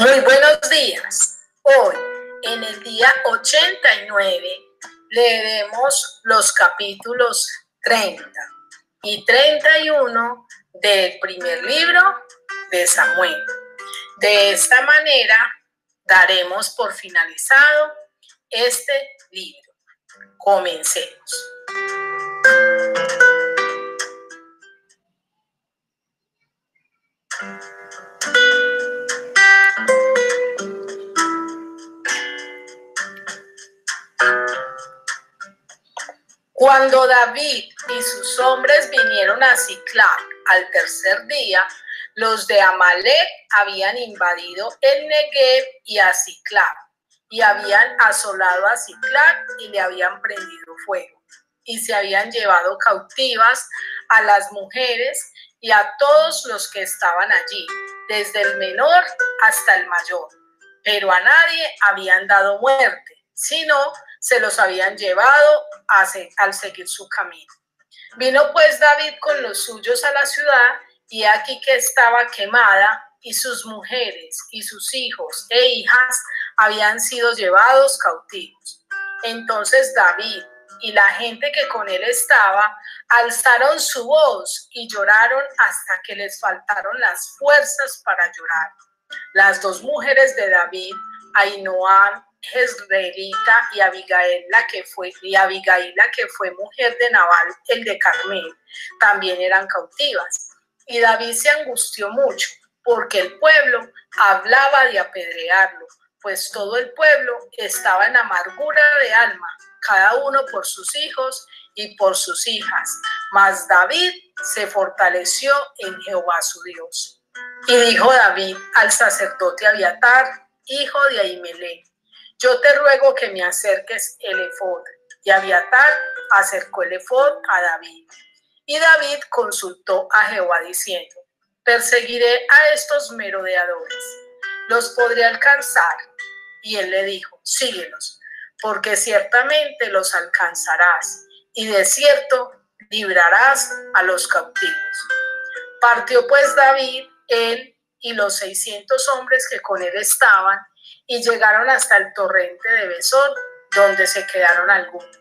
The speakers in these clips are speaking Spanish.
Muy buenos días. Hoy, en el día 89, leeremos los capítulos 30 y 31 del primer libro de Samuel. De esta manera, daremos por finalizado este libro. Comencemos. Cuando David y sus hombres vinieron a Siclag al tercer día, los de Amalec habían invadido el Negev y a Siclag, y habían asolado a Siclag y le habían prendido fuego, y se habían llevado cautivas a las mujeres y a todos los que estaban allí, desde el menor hasta el mayor, pero a nadie habían dado muerte, sino se los habían llevado al seguir su camino. Vino pues David con los suyos a la ciudad, y aquí que estaba quemada, y sus mujeres y sus hijos e hijas habían sido llevados cautivos. Entonces David y la gente que con él estaba alzaron su voz y lloraron hasta que les faltaron las fuerzas para llorar. Las dos mujeres de David, Ahinoam Jezreelita y Abigail la que fue mujer de Nabal el de Carmel, también eran cautivas. Y David se angustió mucho porque el pueblo hablaba de apedrearlo, pues todo el pueblo estaba en amargura de alma, cada uno por sus hijos y por sus hijas. Mas David se fortaleció en Jehová su Dios. Y dijo David al sacerdote Abiatar, hijo de Ahimelech: yo te ruego que me acerques el efod. Y Abiatar acercó el efod a David. Y David consultó a Jehová diciendo: perseguiré a estos merodeadores, ¿los podré alcanzar? Y él le dijo: síguelos, porque ciertamente los alcanzarás, y de cierto librarás a los cautivos. Partió pues David, él y los 600 hombres que con él estaban, y llegaron hasta el torrente de Besor, donde se quedaron algunos.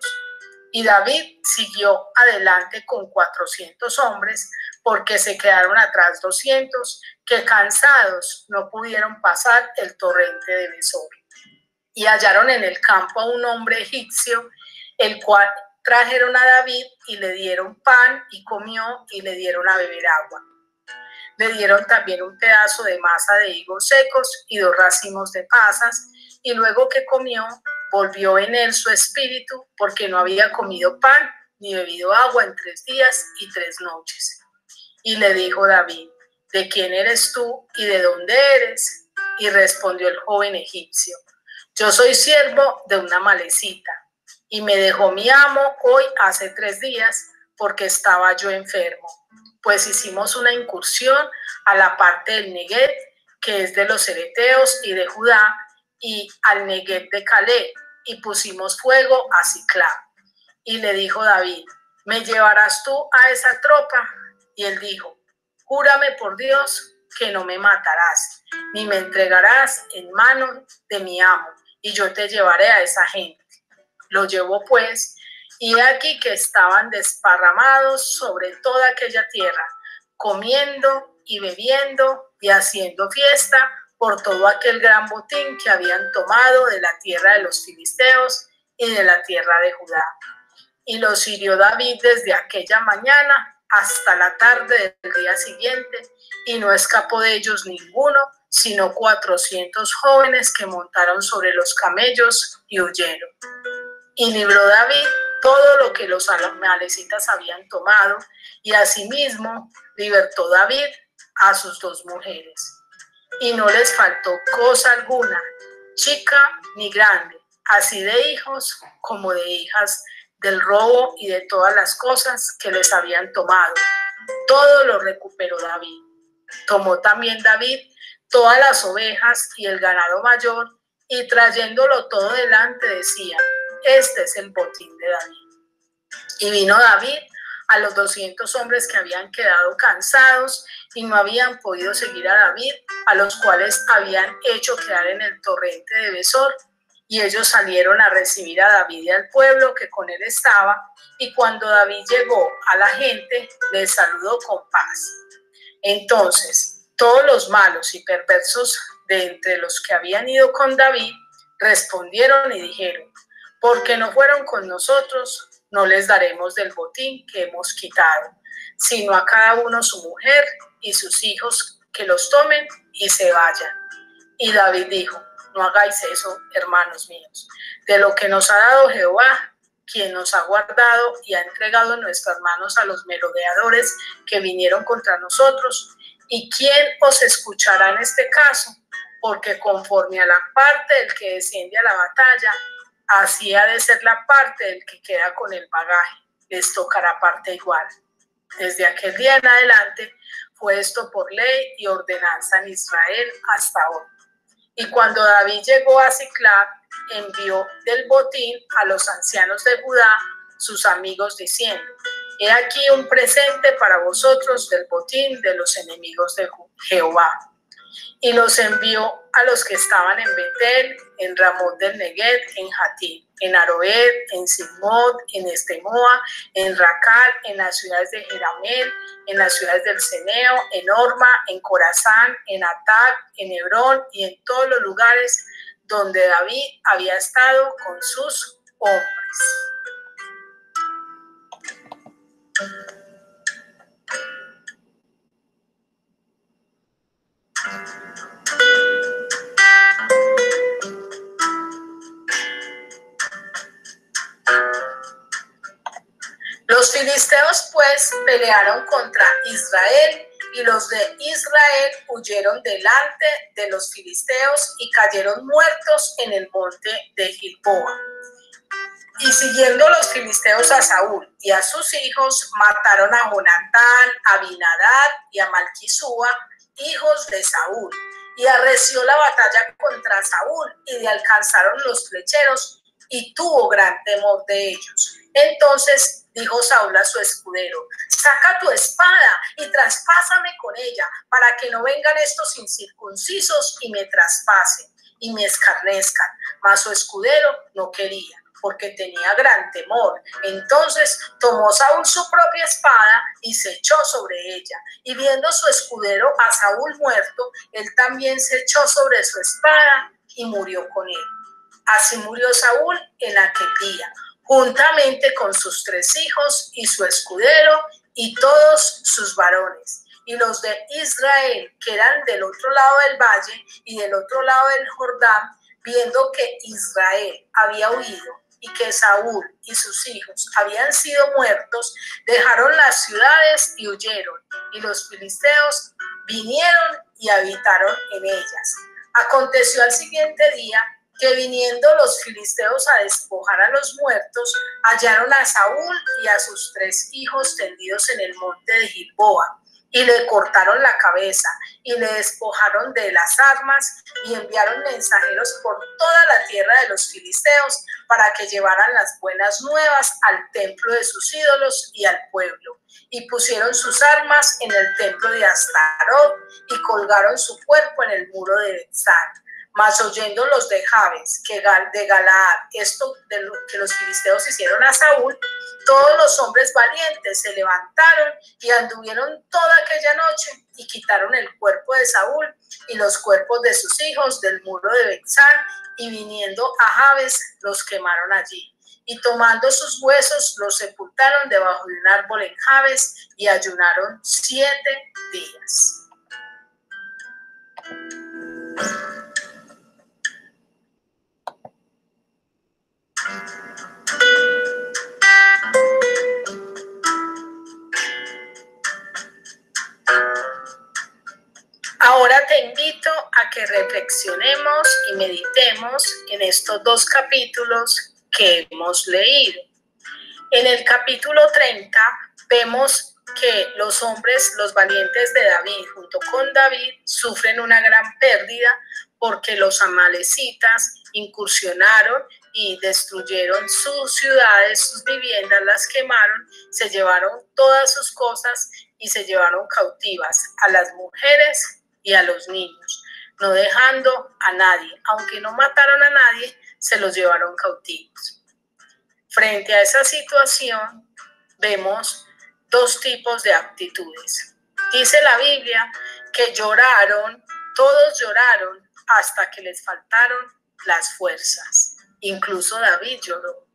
Y David siguió adelante con 400 hombres, porque se quedaron atrás 200, que cansados no pudieron pasar el torrente de Besor. Y hallaron en el campo a un hombre egipcio, el cual trajeron a David, y le dieron pan, y comió, y le dieron a beber agua. Le dieron también un pedazo de masa de higos secos y 2 racimos de pasas, y luego que comió, volvió en él su espíritu, porque no había comido pan ni bebido agua en 3 días y 3 noches. Y le dijo David: ¿de quién eres tú y de dónde eres? Y respondió el joven egipcio: yo soy siervo de una amalecita, y me dejó mi amo hoy hace 3 días, porque estaba yo enfermo. Pues hicimos una incursión a la parte del Negev, que es de los Ereteos y de Judá, y al Negev de Caleb, y pusimos fuego a Siclag. Y le dijo David: ¿me llevarás tú a esa tropa? Y él dijo: júrame por Dios que no me matarás, ni me entregarás en manos de mi amo, y yo te llevaré a esa gente. Lo llevó pues, y aquí que estaban desparramados sobre toda aquella tierra, comiendo y bebiendo y haciendo fiesta por todo aquel gran botín que habían tomado de la tierra de los filisteos y de la tierra de Judá. Y los hirió David desde aquella mañana hasta la tarde del día siguiente, y no escapó de ellos ninguno, sino 400 jóvenes que montaron sobre los camellos y huyeron. Y libró David todo lo que los amalecitas habían tomado, y asimismo libertó David a sus 2 mujeres. Y no les faltó cosa alguna, chica ni grande, así de hijos como de hijas, del robo y de todas las cosas que les habían tomado. Todo lo recuperó David. Tomó también David todas las ovejas y el ganado mayor, y trayéndolo todo delante decía: este es el botín de David. Y vino David a los 200 hombres que habían quedado cansados, y no habían podido seguir a David, a los cuales habían hecho quedar en el torrente de Besor. Y ellos salieron a recibir a David y al pueblo que con él estaba, y cuando David llegó a la gente, les saludó con paz. Entonces, todos los malos y perversos de entre los que habían ido con David respondieron y dijeron: porque no fueron con nosotros, no les daremos del botín que hemos quitado, sino a cada uno su mujer y sus hijos, que los tomen y se vayan. Y David dijo: no hagáis eso, hermanos míos. De lo que nos ha dado Jehová, quien nos ha guardado y ha entregado en nuestras manos a los merodeadores que vinieron contra nosotros, ¿y quién os escuchará en este caso? Porque conforme a la parte del que desciende a la batalla, así ha de ser la parte del que queda con el bagaje, les tocará parte igual. Desde aquel día en adelante fue esto por ley y ordenanza en Israel hasta hoy. Y cuando David llegó a Siclag, envió del botín a los ancianos de Judá, sus amigos, diciendo: he aquí un presente para vosotros del botín de los enemigos de Jehová. Y los envió a los que estaban en Betel, en Ramot del Negueb, en Jatir, en Aroer, en Silmod, en Estemoa, en Racal, en las ciudades de Jeramel, en las ciudades del Ceneo, en Orma, en Corazán, en Atac, en Hebrón y en todos los lugares donde David había estado con sus hombres. Los filisteos pues pelearon contra Israel, y los de Israel huyeron delante de los filisteos y cayeron muertos en el monte de Gilboa. Y siguiendo los filisteos a Saúl y a sus hijos, mataron a Jonatán, a Abinadab y a Malquisúa, hijos de Saúl. Y arreció la batalla contra Saúl, y le alcanzaron los flecheros, y tuvo gran temor de ellos. Entonces dijo Saúl a su escudero: saca tu espada y traspásame con ella, para que no vengan estos incircuncisos y me traspasen y me escarnezcan. Mas su escudero no quería, porque tenía gran temor. Entonces tomó Saúl su propia espada y se echó sobre ella. Y viendo su escudero a Saúl muerto, él también se echó sobre su espada y murió con él. Así murió Saúl en aquel día, juntamente con sus 3 hijos y su escudero y todos sus varones. Y los de Israel, que eran del otro lado del valle y del otro lado del Jordán, viendo que Israel había huido y que Saúl y sus hijos habían sido muertos, dejaron las ciudades y huyeron. Y los filisteos vinieron y habitaron en ellas. Aconteció al siguiente día que, viniendo los filisteos a despojar a los muertos, hallaron a Saúl y a sus 3 hijos tendidos en el monte de Gilboa, y le cortaron la cabeza y le despojaron de las armas, y enviaron mensajeros por toda la tierra de los filisteos para que llevaran las buenas nuevas al templo de sus ídolos y al pueblo. Y pusieron sus armas en el templo de Astarot y colgaron su cuerpo en el muro de Betzán. Mas oyendo los de Jabes, de Galaad, esto de lo que los filisteos hicieron a Saúl, todos los hombres valientes se levantaron y anduvieron toda aquella noche y quitaron el cuerpo de Saúl y los cuerpos de sus hijos del muro de Betzán, y viniendo a Jabes los quemaron allí. Y tomando sus huesos los sepultaron debajo de un árbol en Jabes, y ayunaron 7 días. Ahora te invito a que reflexionemos y meditemos en estos 2 capítulos que hemos leído. En el capítulo 30 vemos que los hombres, los valientes de David, junto con David, sufren una gran pérdida porque los amalecitas incursionaron y destruyeron sus ciudades, sus viviendas, las quemaron, se llevaron todas sus cosas y se llevaron cautivas a las mujeres y a los niños, no dejando a nadie. Aunque no mataron a nadie, se los llevaron cautivos. Frente a esa situación, vemos dos tipos de actitudes. Dice la Biblia que lloraron, todos lloraron hasta que les faltaron las fuerzas. Incluso David lloró.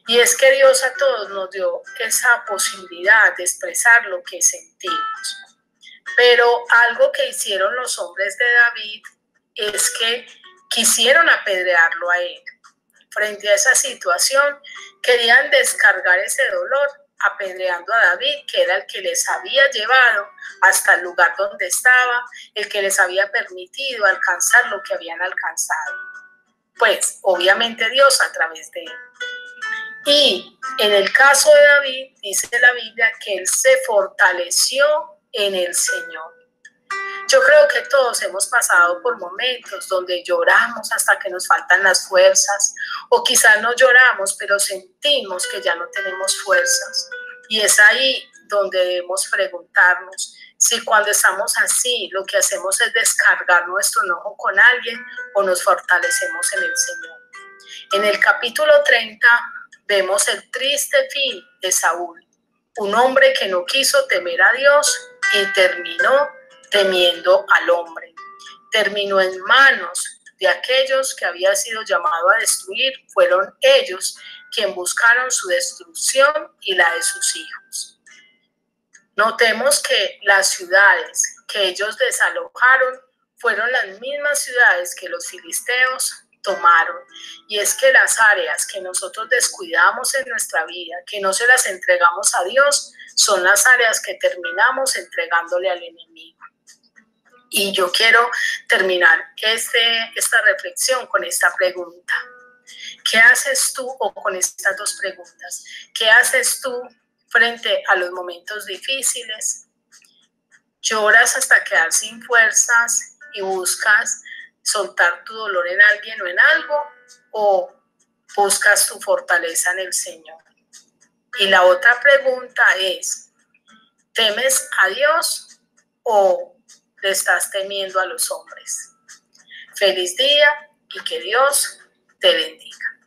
Y es que Dios a todos nos dio esa posibilidad de expresar lo que sentimos. Pero algo que hicieron los hombres de David es que quisieron apedrearlo a él. Frente a esa situación, querían descargar ese dolor apedreando a David, que era el que les había llevado hasta el lugar donde estaba, el que les había permitido alcanzar lo que habían alcanzado. Pues, obviamente Dios a través de él. Y en el caso de David, dice la Biblia que él se fortaleció en el Señor. Yo creo que todos hemos pasado por momentos donde lloramos hasta que nos faltan las fuerzas, o quizás no lloramos, pero sentimos que ya no tenemos fuerzas. Y es ahí donde debemos preguntarnos si cuando estamos así, lo que hacemos es descargar nuestro enojo con alguien o nos fortalecemos en el Señor. En el capítulo 30 vemos el triste fin de Saúl, un hombre que no quiso temer a Dios y terminó temiendo al hombre. Terminó en manos de aquellos que había sido llamado a destruir. Fueron ellos quienes buscaron su destrucción y la de sus hijos. Notemos que las ciudades que ellos desalojaron fueron las mismas ciudades que los filisteos tomaron. Y es que las áreas que nosotros descuidamos en nuestra vida, que no se las entregamos a Dios, son las áreas que terminamos entregándole al enemigo. Y yo quiero terminar esta reflexión con esta pregunta. ¿Qué haces tú, o con estas dos preguntas? ¿Qué haces tú frente a los momentos difíciles? ¿Lloras hasta quedar sin fuerzas y buscas soltar tu dolor en alguien o en algo? ¿O buscas tu fortaleza en el Señor? Y la otra pregunta es, ¿temes a Dios o le estás temiendo a los hombres? Feliz día y que Dios te bendiga.